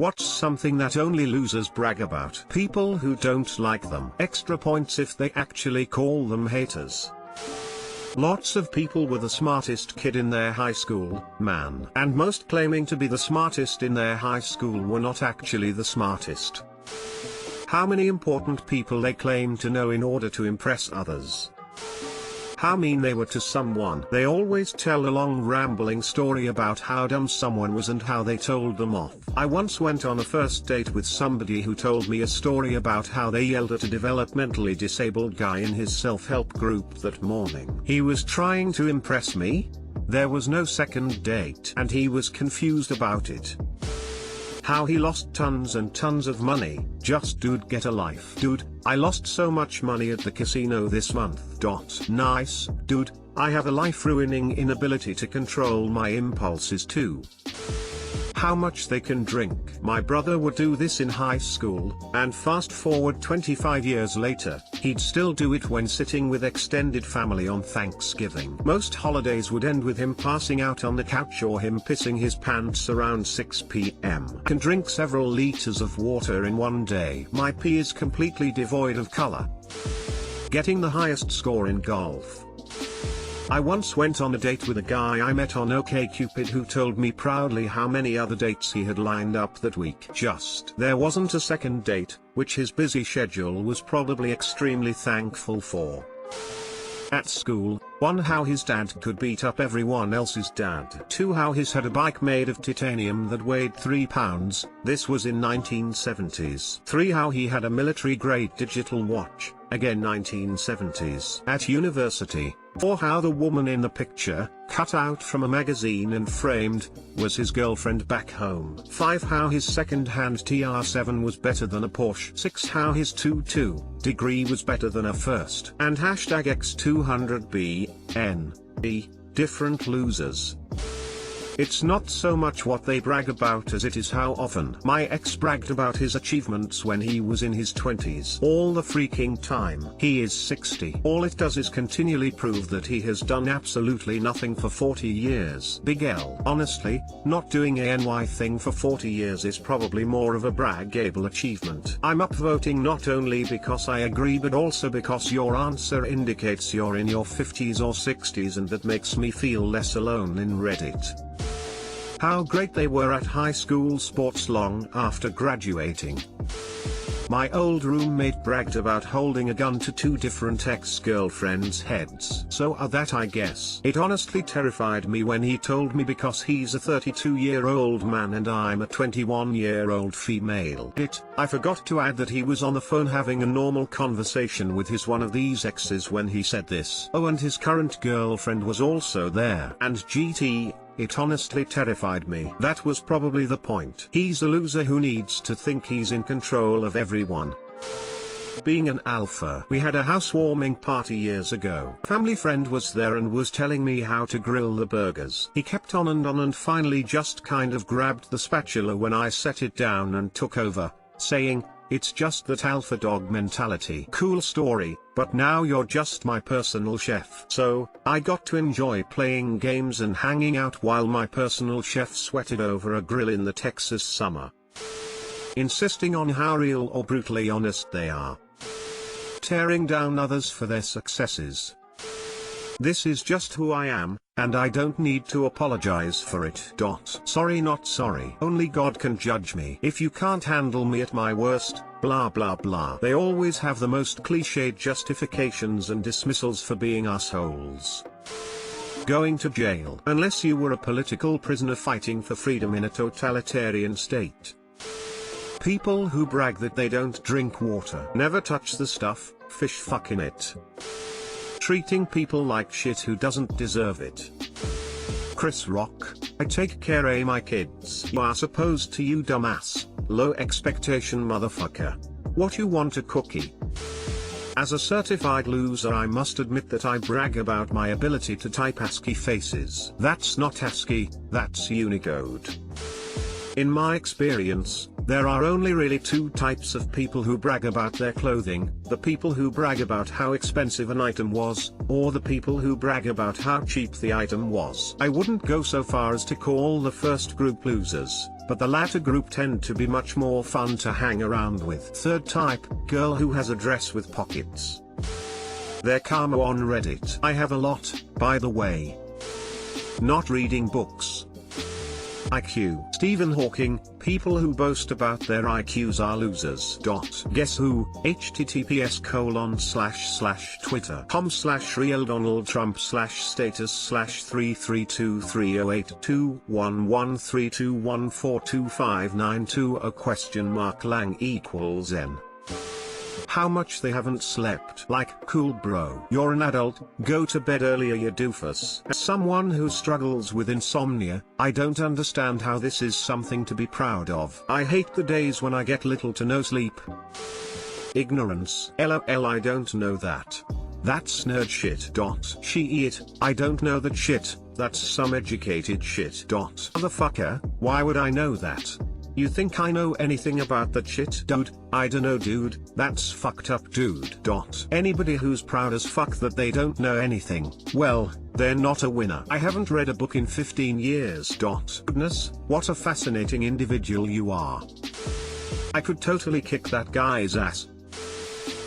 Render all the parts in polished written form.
What's something that only losers brag about? People who don't like them. Extra points if they actually call them haters. Lots of people were the smartest kid in their high school, man. And most claiming to be the smartest in their high school were not actually the smartest. How many important people they claim to know in order to impress others. How mean they were to someone. They always tell a long rambling story about how dumb someone was and how they told them off. I once went on a first date with somebody who told me a story about how they yelled at a developmentally disabled guy in his self-help group that morning. He was trying to impress me? There was no second date and he was confused about it. How he lost tons and tons of money. Just dude, get a life. Dude, I lost so much money at the casino this month. Nice, dude, I have a life-ruining inability to control my impulses too. How much they can drink. My brother would do this in high school, and fast forward 25 years later, he'd still do it when sitting with extended family on Thanksgiving. Most holidays would end with him passing out on the couch or him pissing his pants around 6 p.m. Can drink several liters of water in one day. My pee is completely devoid of color. Getting the highest score in golf. I once went on a date with a guy I met on OkCupid who told me proudly how many other dates he had lined up that week. There wasn't a second date, which his busy schedule was probably extremely thankful for. At school, 1. How his dad could beat up everyone else's dad. 2. How his had a bike made of titanium that weighed 3 pounds, this was in 1970s. 3. How he had a military-grade digital watch, again 1970s. At university. 4. How the woman in the picture, cut out from a magazine and framed, was his girlfriend back home. 5. How his second-hand TR7 was better than a Porsche. 6. How his 2.2 degree was better than a first. And #X200BN. Different losers. It's not so much what they brag about as it is how often. My ex bragged about his achievements when he was in his 20s. All the freaking time. He is 60. All it does is continually prove that he has done absolutely nothing for 40 years. Big L. Honestly, not doing a NY thing for 40 years is probably more of a braggable achievement. I'm upvoting not only because I agree but also because your answer indicates you're in your 50s or 60s and that makes me feel less alone in Reddit. How great they were at high school sports long after graduating. My old roommate bragged about holding a gun to 2 different ex-girlfriends' heads. So that I guess. It honestly terrified me when he told me because he's a 32-year-old man and I'm a 21-year-old female. I forgot to add that he was on the phone having a normal conversation with one of these exes when he said this. Oh, and his current girlfriend was also there. And GT. It honestly terrified me. That was probably the point. He's a loser who needs to think he's in control of everyone. Being an alpha. We had a housewarming party years ago. Family friend was there and was telling me how to grill the burgers. He kept on and finally just kind of grabbed the spatula when I set it down and took over, saying, "It's just that alpha dog mentality." Cool story, but now you're just my personal chef. So, I got to enjoy playing games and hanging out while my personal chef sweated over a grill in the Texas summer. Insisting on how real or brutally honest they are. Tearing down others for their successes. This is just who I am, and I don't need to apologize for it. Sorry, not sorry. Only God can judge me. If you can't handle me at my worst, blah blah blah. They always have the most cliched justifications and dismissals for being assholes. Going to jail. Unless you were a political prisoner fighting for freedom in a totalitarian state. People who brag that they don't drink water. Never touch the stuff, fish fuck in it. Treating people like shit who doesn't deserve it. Chris Rock, I take care of my kids. You are supposed to, you dumbass, low expectation motherfucker. What, you want a cookie? As a certified loser, I must admit that I brag about my ability to type ASCII faces. That's not ASCII, that's Unicode. In my experience, there are only really 2 types of people who brag about their clothing: the people who brag about how expensive an item was, or the people who brag about how cheap the item was. I wouldn't go so far as to call the first group losers, but the latter group tend to be much more fun to hang around with. Third type, girl who has a dress with pockets. They're karma on Reddit. I have a lot, by the way. Not reading books. IQ. Stephen Hawking, people who boast about their IQs are losers. Guess who? https://twitter.com/status/33238211321425920 lang equals n. How much they haven't slept. Like, cool bro. You're an adult, go to bed earlier you doofus. As someone who struggles with insomnia, I don't understand how this is something to be proud of. I hate the days when I get little to no sleep. Ignorance. LOL, I don't know that. That's nerd shit. She it, I don't know that shit, that's some educated shit. Motherfucker, why would I know that? You think I know anything about that shit, dude? I dunno, dude, that's fucked up, dude. Anybody who's proud as fuck that they don't know anything, well, they're not a winner. I haven't read a book in 15 years. Goodness, what a fascinating individual you are. I could totally kick that guy's ass.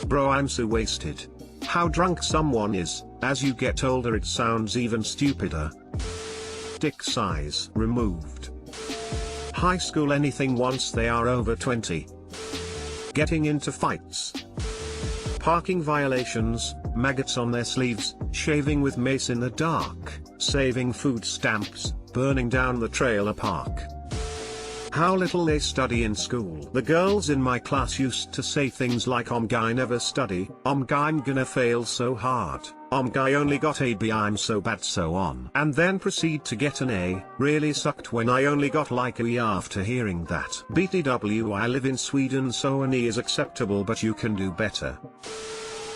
Bro, I'm so wasted. How drunk someone is, as you get older it sounds even stupider. Dick size removed. High school anything once they are over 20. Getting into fights. Parking violations, maggots on their sleeves, shaving with mace in the dark, saving food stamps, burning down the trailer park. How little they study in school. The girls in my class used to say things like guy never study, guy I'm gonna fail so hard, guy only got a B I'm so bad so on. And then proceed to get an A, really sucked when I only got like a E after hearing that. BTW, I live in Sweden so an E is acceptable but you can do better.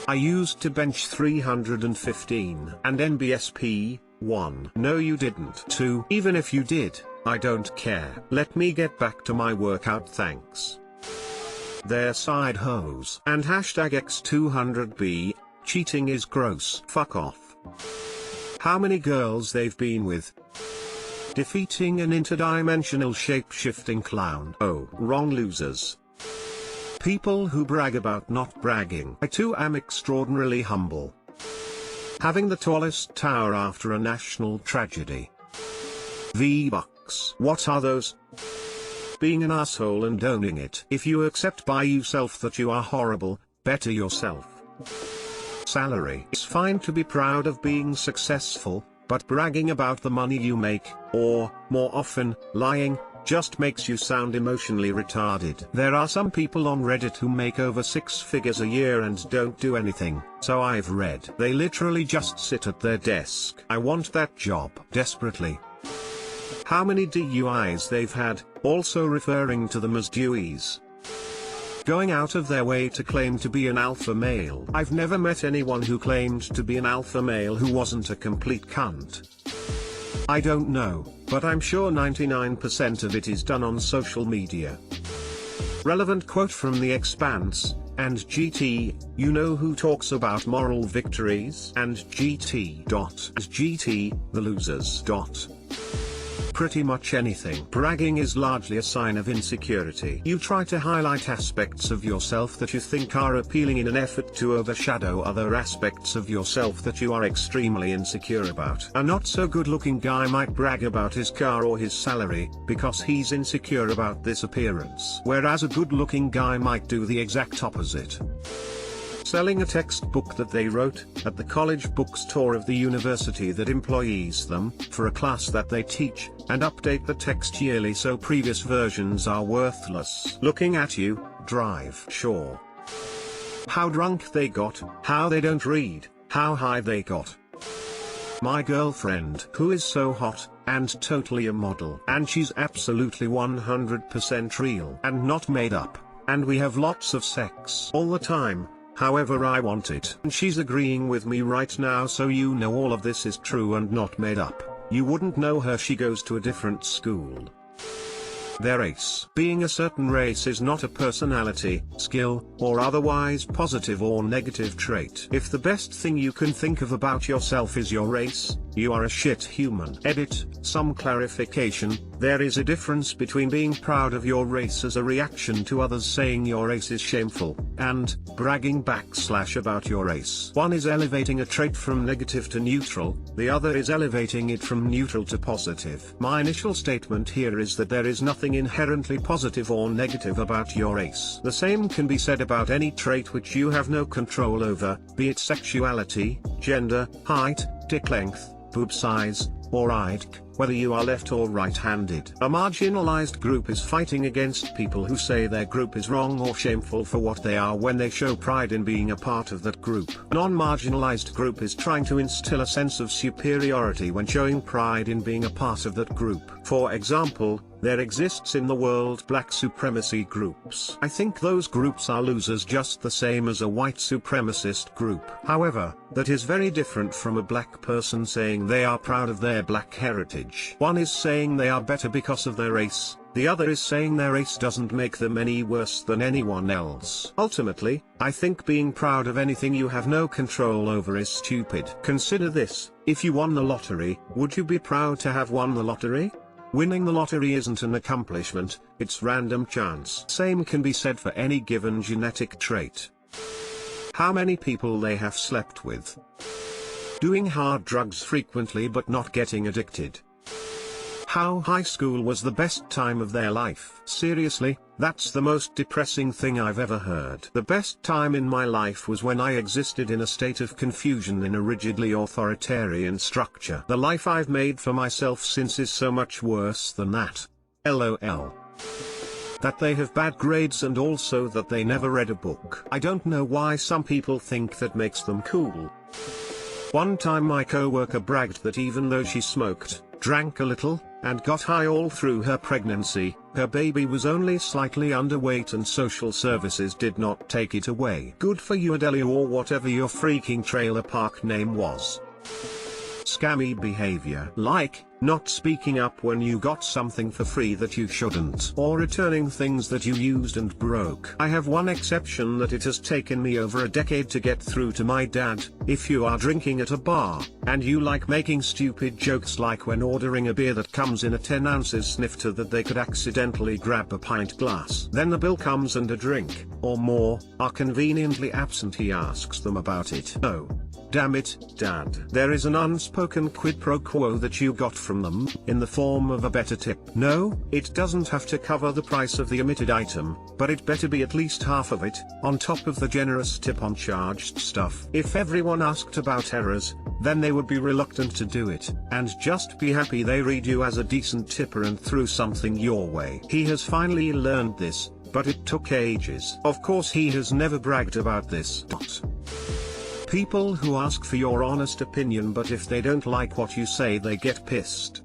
I used to bench 315 and NBSP 1. No you didn't. 2. Even if you did, I don't care. Let me get back to my workout, thanks. They're side hoes. And hashtag X200B, cheating is gross. Fuck off. How many girls they've been with? Defeating an interdimensional shape-shifting clown. Oh, wrong losers. People who brag about not bragging. I too am extraordinarily humble. Having the tallest tower after a national tragedy. V-Bucks. What are those? Being an asshole and owning it. If you accept by yourself that you are horrible, better yourself. Salary. It's fine to be proud of being successful, but bragging about the money you make, or, more often, lying, just makes you sound emotionally retarded. There are some people on Reddit who make over 6 figures a year and don't do anything, so I've read. They literally just sit at their desk. I want that job desperately. How many DUIs they've had, also referring to them as Deweys. Going out of their way to claim to be an alpha male. I've never met anyone who claimed to be an alpha male who wasn't a complete cunt. I don't know, but I'm sure 99% of it is done on social media. Relevant quote from The Expanse, and GT, you know who talks about moral victories? And GT. As GT, the losers. Pretty much anything. Bragging is largely a sign of insecurity. You try to highlight aspects of yourself that you think are appealing in an effort to overshadow other aspects of yourself that you are extremely insecure about. A not so good looking guy might brag about his car or his salary, because he's insecure about this appearance. Whereas a good looking guy might do the exact opposite. Selling a textbook that they wrote, at the college bookstore of the university that employs them, for a class that they teach, and update the text yearly so previous versions are worthless. Looking at you, drive. Sure. How drunk they got, how they don't read, how high they got. My girlfriend, who is so hot, and totally a model, and she's absolutely 100% real and not made up, and we have lots of sex all the time. However I want it. And she's agreeing with me right now, so you know all of this is true and not made up. You wouldn't know her, she goes to a different school. Their race. Being a certain race is not a personality, skill, or otherwise positive or negative trait. If the best thing you can think of about yourself is your race, you are a shit human. Edit, some clarification, there is a difference between being proud of your race as a reaction to others saying your race is shameful, and bragging about your race. One is elevating a trait from negative to neutral, the other is elevating it from neutral to positive. My initial statement here is that there is nothing inherently positive or negative about your race. The same can be said about any trait which you have no control over, be it sexuality, gender, height, dick length, boob size, or IQ, whether you are left or right-handed. A marginalized group is fighting against people who say their group is wrong or shameful for what they are when they show pride in being a part of that group. A non-marginalized group is trying to instill a sense of superiority when showing pride in being a part of that group. For example, there exists in the world black supremacy groups. I think those groups are losers just the same as a white supremacist group. However, that is very different from a black person saying they are proud of their black heritage. One is saying they are better because of their race, the other is saying their race doesn't make them any worse than anyone else. Ultimately, I think being proud of anything you have no control over is stupid. Consider this, if you won the lottery, would you be proud to have won the lottery? Winning the lottery isn't an accomplishment, it's random chance. Same can be said for any given genetic trait. How many people they have slept with. Doing hard drugs frequently but not getting addicted. How high school was the best time of their life. Seriously, that's the most depressing thing I've ever heard. The best time in my life was when I existed in a state of confusion in a rigidly authoritarian structure. The life I've made for myself since is so much worse than that. LOL. That they have bad grades and also that they never read a book. I don't know why some people think that makes them cool. One time my coworker bragged that even though she smoked, drank a little, and got high all through her pregnancy, her baby was only slightly underweight and social services did not take it away. Good for you, Adelia, or whatever your freaking trailer park name was. Scammy behavior, like not speaking up when you got something for free that you shouldn't, or returning things that you used and broke. I have one exception that it has taken me over a decade to get through to my dad. If you are drinking at a bar, and you like making stupid jokes like when ordering a beer that comes in a 10 ounces snifter that they could accidentally grab a pint glass, then the bill comes and a drink, or more, are conveniently absent, he asks them about it. Oh. Damn it, Dad. There is an unspoken quid pro quo that you got from them, in the form of a better tip. No, it doesn't have to cover the price of the omitted item, but it better be at least half of it, on top of the generous tip on charged stuff. If everyone asked about errors, then they would be reluctant to do it, and just be happy they read you as a decent tipper and threw something your way. He has finally learned this, but it took ages. Of course he has never bragged about this. People who ask for your honest opinion, but if they don't like what you say they get pissed.